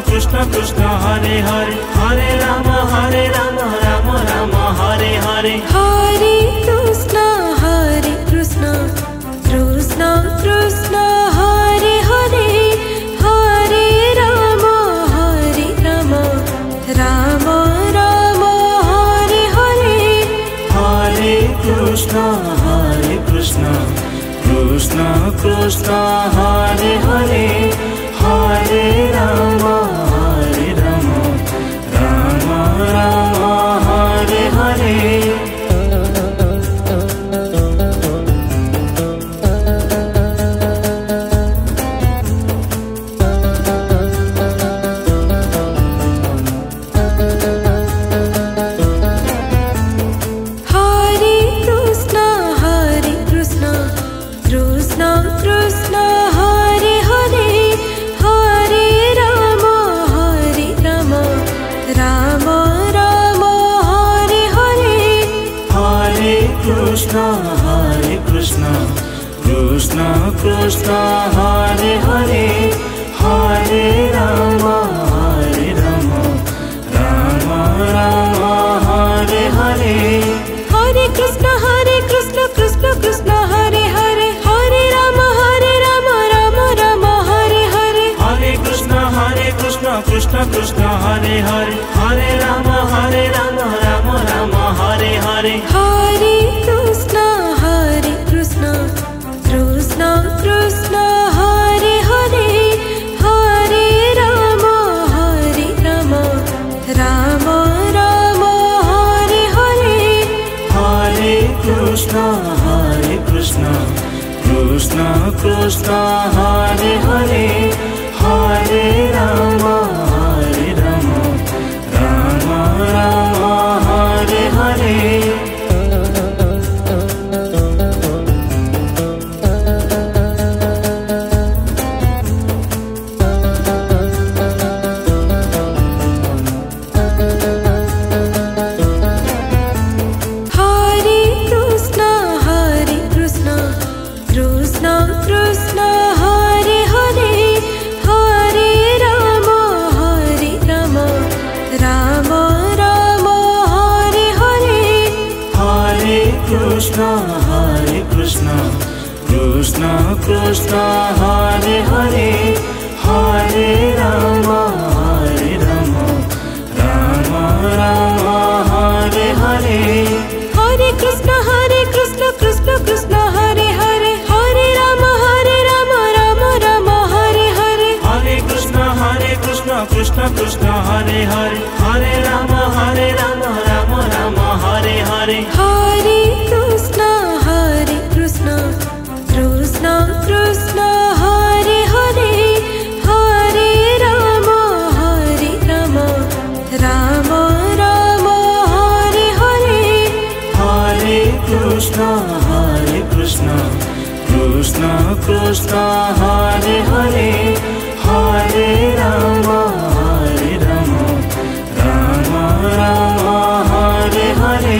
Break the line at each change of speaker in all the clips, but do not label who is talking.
Krishna Krishna Hare Hare, Hare Ram Ram Ram Hare Hare.
Hare Krishna Krishna Krishna Hare Hare, Hare Ram Ram Ram Hare Hare.
Hare Krishna Krishna Krishna Hare Hare, Hare Ram Ram Ram Hare Hare. Krishna Krishna Hare Hare, Hare Ram Ram Ram Hare Hare.
Hare Krishna Krishna Krishna Hare Hare, Hare Ram Ram Ram Hare Hare.
Hare Krishna Krishna Krishna Hare Hare, Hare Ram Ram Ram Hare Hare.
Hare Krishna Krishna Krishna Hare Hare, Hare Ram Ram Ram Hare Hare.
Hare Krishna Krishna Krishna Hare Hare, Hare Ram Ram Ram Hare Hare. Krishna Krishna Hare Hare, Hare Ram Ram Ram Hare Hare.
Hare Krishna Krishna Hare Hare, Hare Ram Ram Ram Hare Hare.
Hare Krishna Krishna Krishna Hare Hare, Hare Ram Ram Ram Hare Hare.
Hare Krishna Krishna Krishna Hare Hare, Hare Ram Ram Ram Hare Hare.
Hare Krishna Krishna Krishna Hare Hare, Hare Ram Ram Ram Hare Hare.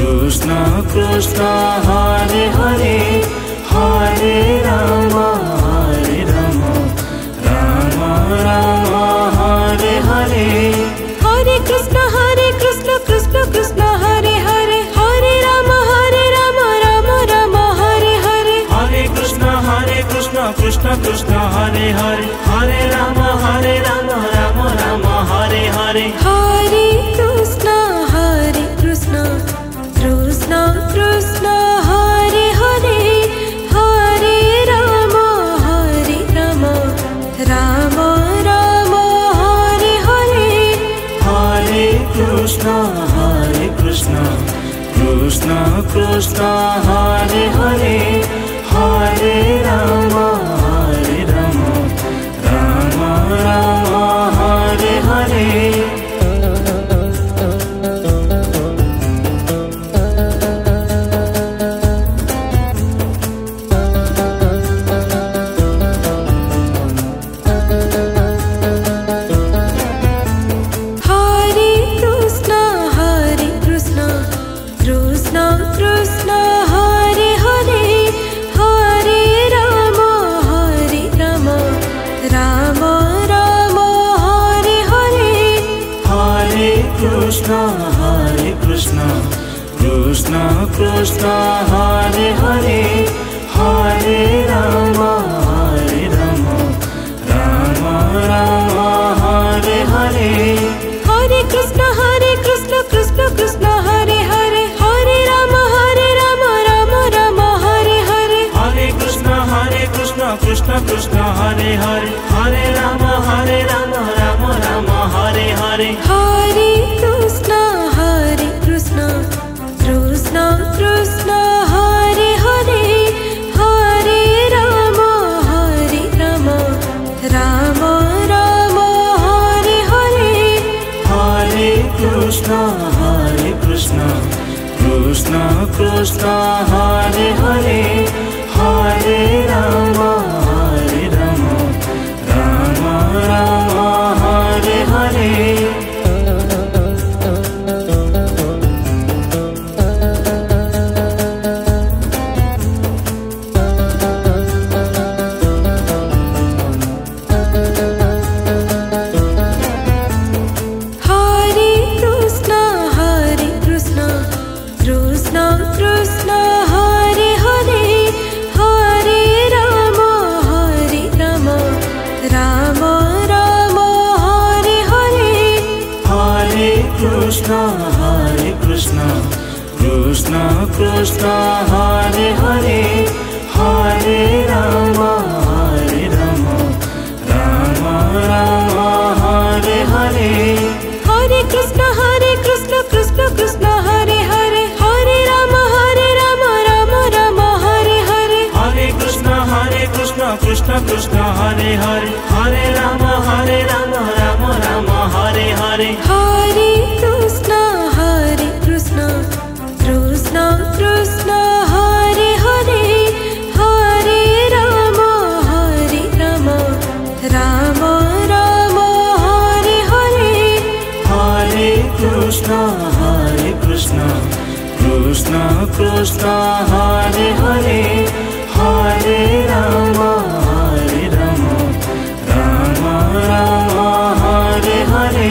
Krishna Krishna Hare Hare, Hare Ram Ram Ram Hare Hare.
Hare Krishna Krishna Hare Hare, Hare Ram Ram Ram Hare Hare.
Hare Krishna Krishna Krishna Hare Hare, Hare Ram Ram Ram Hare Hare.
Hare Krishna Krishna Krishna Hare Hare, Hare Ram Ram Ram Hare Hare.
Hare Krishna Krishna Krishna Hare Hare, Hare Ram Krishna Krishna Hare Hare Hare Rama Rama Rama Hare Hare
Hare Krishna Krishna Krishna Hare Hare Hare Rama Rama Rama Hare Hare
Hare Krishna Krishna Krishna Hare Hare Hare Rama Rama Rama Hare Hare Krishna Krishna Hare Hare Hare Rama Rama Rama Hare Hare
Hare Krishna Krishna Krishna Hare Hare Hare Rama Rama Rama Hare Hare
Hare Krishna Krishna Krishna Hare Hare Hare Rama Rama Rama Hare Hare
Hare Krishna Krishna Krishna Hare Hare Hare Rama Rama Rama Hare Hare
Hare Krishna Krishna Krishna Hare Hare Hare Rama Rama Rama Hare Hare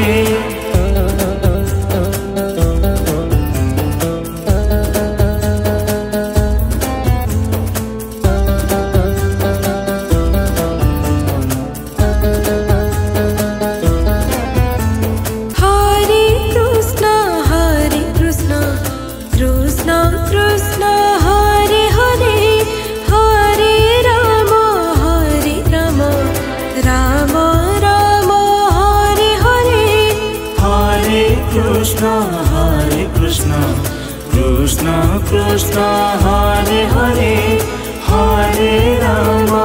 Krishna Hare Hare Hare Rama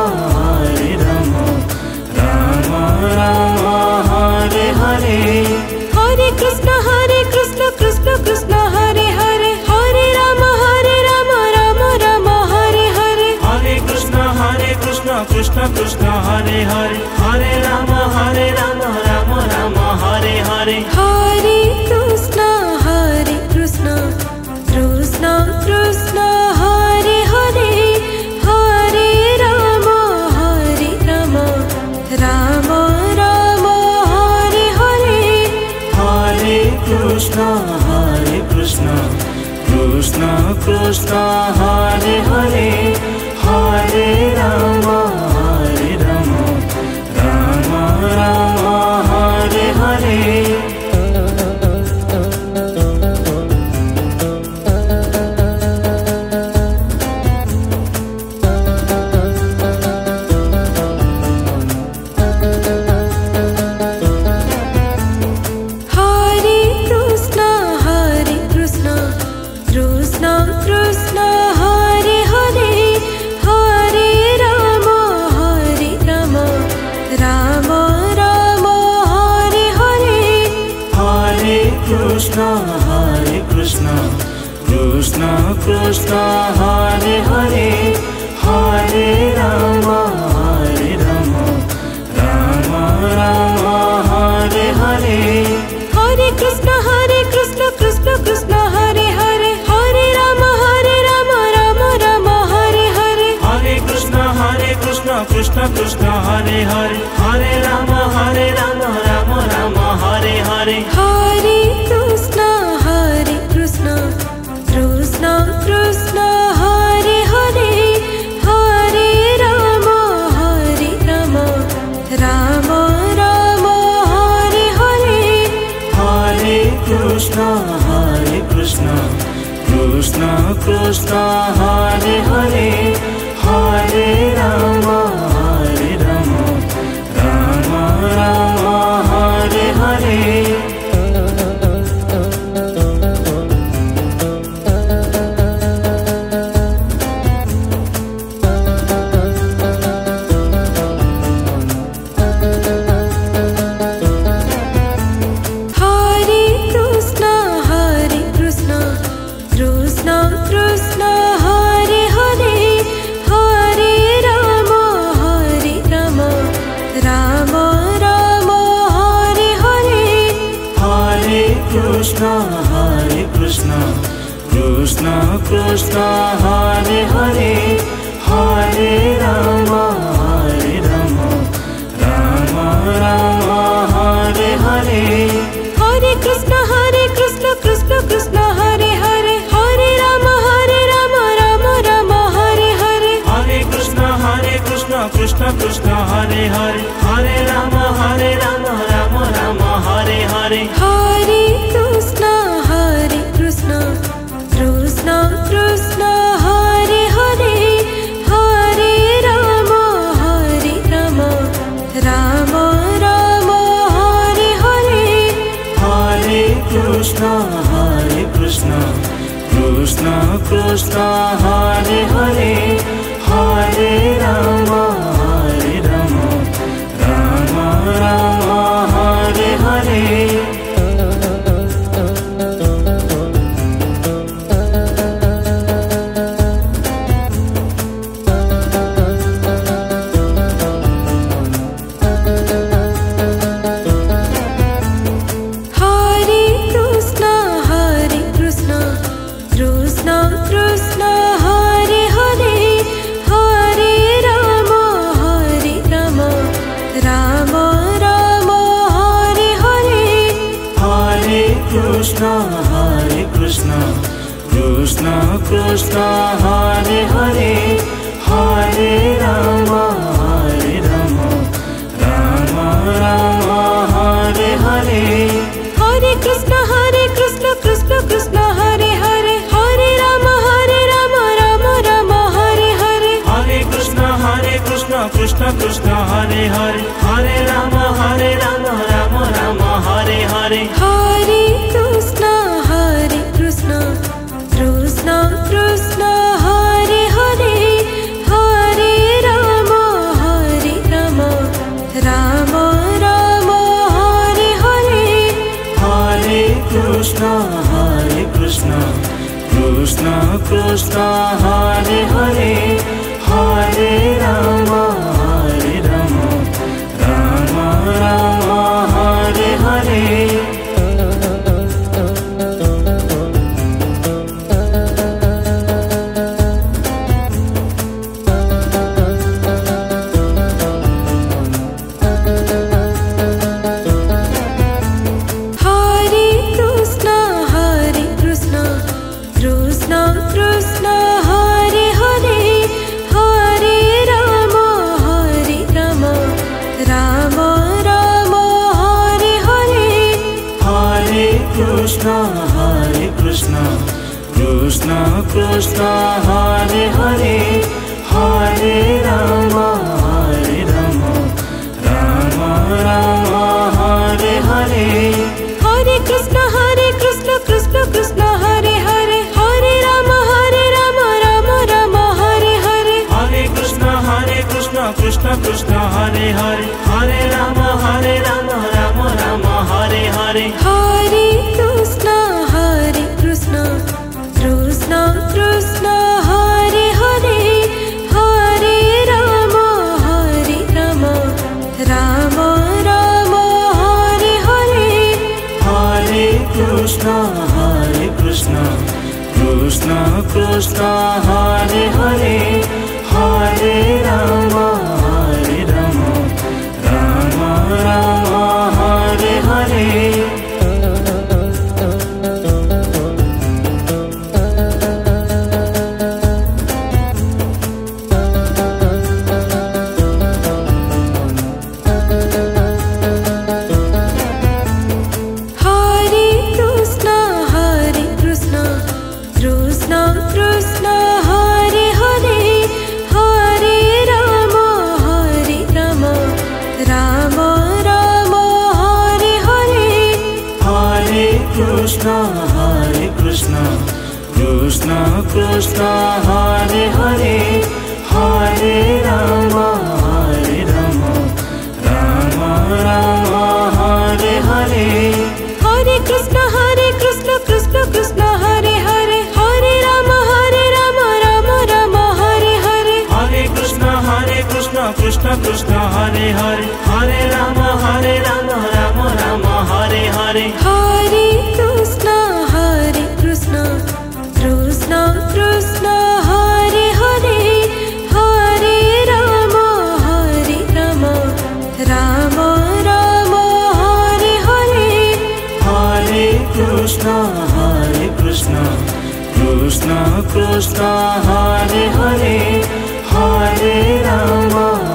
Rama Rama Hare Hare
Hare Krishna Krishna Hare Hare Hare Rama Rama Rama Hare Hare
Hare Krishna Krishna Hare Hare Hare Rama Rama Rama Hare Hare
Hare Krishna Krishna Hare Hare Hare Rama Rama Rama Hare Hare
Hare Krishna Krishna Hare Hare Hare Rama Rama Rama Hare Hare Krishna Hare Hare Hare Rama Rama Rama Hare Hare
Hare Krishna Krishna Hare Hare Hare Rama Rama Rama Hare Hare
Hare Krishna Krishna Hare Hare Hare Rama Rama Rama Hare Hare
Hare Krishna Krishna Hare Hare Hare Rama Rama Rama Hare Hare
Hare Krishna Krishna Hare Hare Hare Rama Krishna Krishna Krishna Hare Hare Hare Rama Rama Rama Hare Hare
Hare Krishna Krishna Krishna Hare Hare Hare Rama Rama Rama Hare Hare
Hare Krishna Krishna Krishna Hare Hare Hare Rama Rama Rama Hare Hare Krishna Hare Hare Hare Rama Rama Rama Hare Hare
Hare Krishna Krishna Krishna Hare Hare Hare Rama Rama Rama Hare Hare
Hare Krishna Krishna Krishna Hare Hare Hare Rama Rama Rama Hare Hare
Hare Krishna Krishna Krishna Hare Hare Hare Rama Rama Rama Hare Hare
Hare Krishna Krishna Krishna Hare Hare Hare Rama Rama Rama Hare Hare Krishna Hare Hare Hare Rama Rama Rama Hare Hare
Hare Krishna Krishna Hare Hare Hare Rama Rama Rama Hare Hare
Hare Krishna Krishna Hare Hare Hare Rama Rama Rama Hare Hare
Hare Krishna Krishna Hare Hare Hare Rama Rama Rama Hare Hare
Hare Krishna Krishna Hare Hare Hare Rama Rama Rama Hare Hare Krishna Hare Hare Hare Rama Rama Rama Hare Hare
Hare Krishna Krishna Hare Hare Hare Rama Rama Rama Hare Hare
Hare Krishna Krishna Hare Hare Hare Rama Rama Rama Hare Hare
Hare Krishna Krishna Hare Hare Hare Rama Rama Rama Hare Hare
Hare Krishna Krishna Hare Hare Hare Rama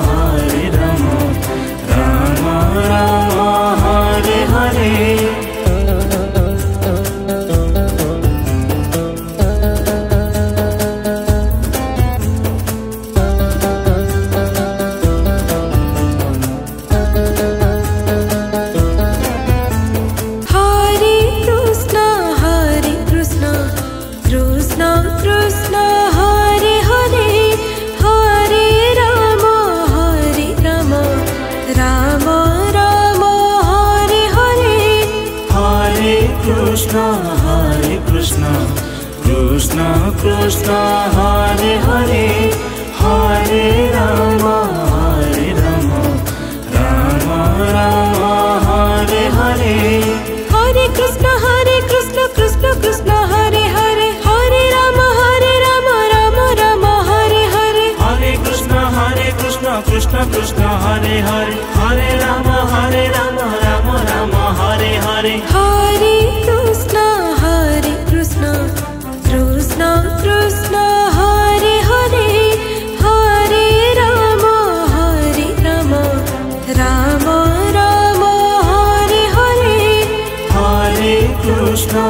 Krishna Krishna Hare Hare Hare Ram Ram Ram Hare Hare
Hare Krishna Krishna Krishna Hare Hare Hare Ram Ram Ram Hare Hare
Hare Krishna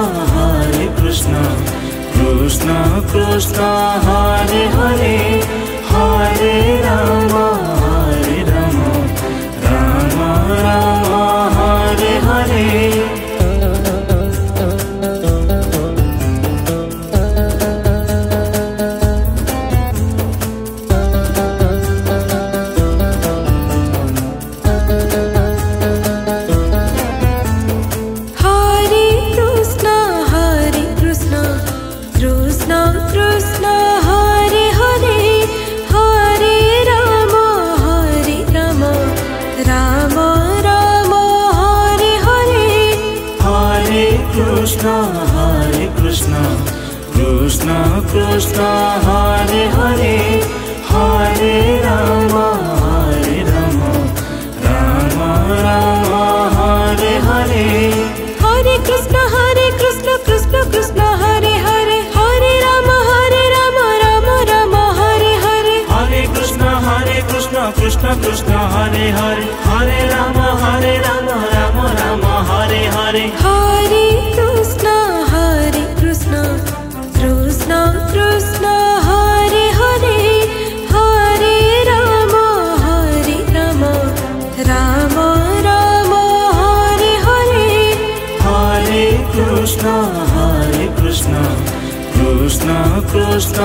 Krishna Krishna Hare Hare Hare Ram Ram Ram Hare Hare
Krishna Hare Hare Hare Ram Ram Ram Hare Hare
Hare Krishna Krishna Krishna Hare Hare Hare Ram Ram Ram Hare Hare
Hare Krishna Krishna Krishna Hare Hare Hare Ram Ram Ram Hare Hare
Hare Krishna Krishna Krishna Hare Hare Hare Ram Ram Ram Hare Hare
Hare Krishna Krishna Krishna Hare Hare Hare Ram Ram Ram Hare Hare
Hare Krishna Krishna Krishna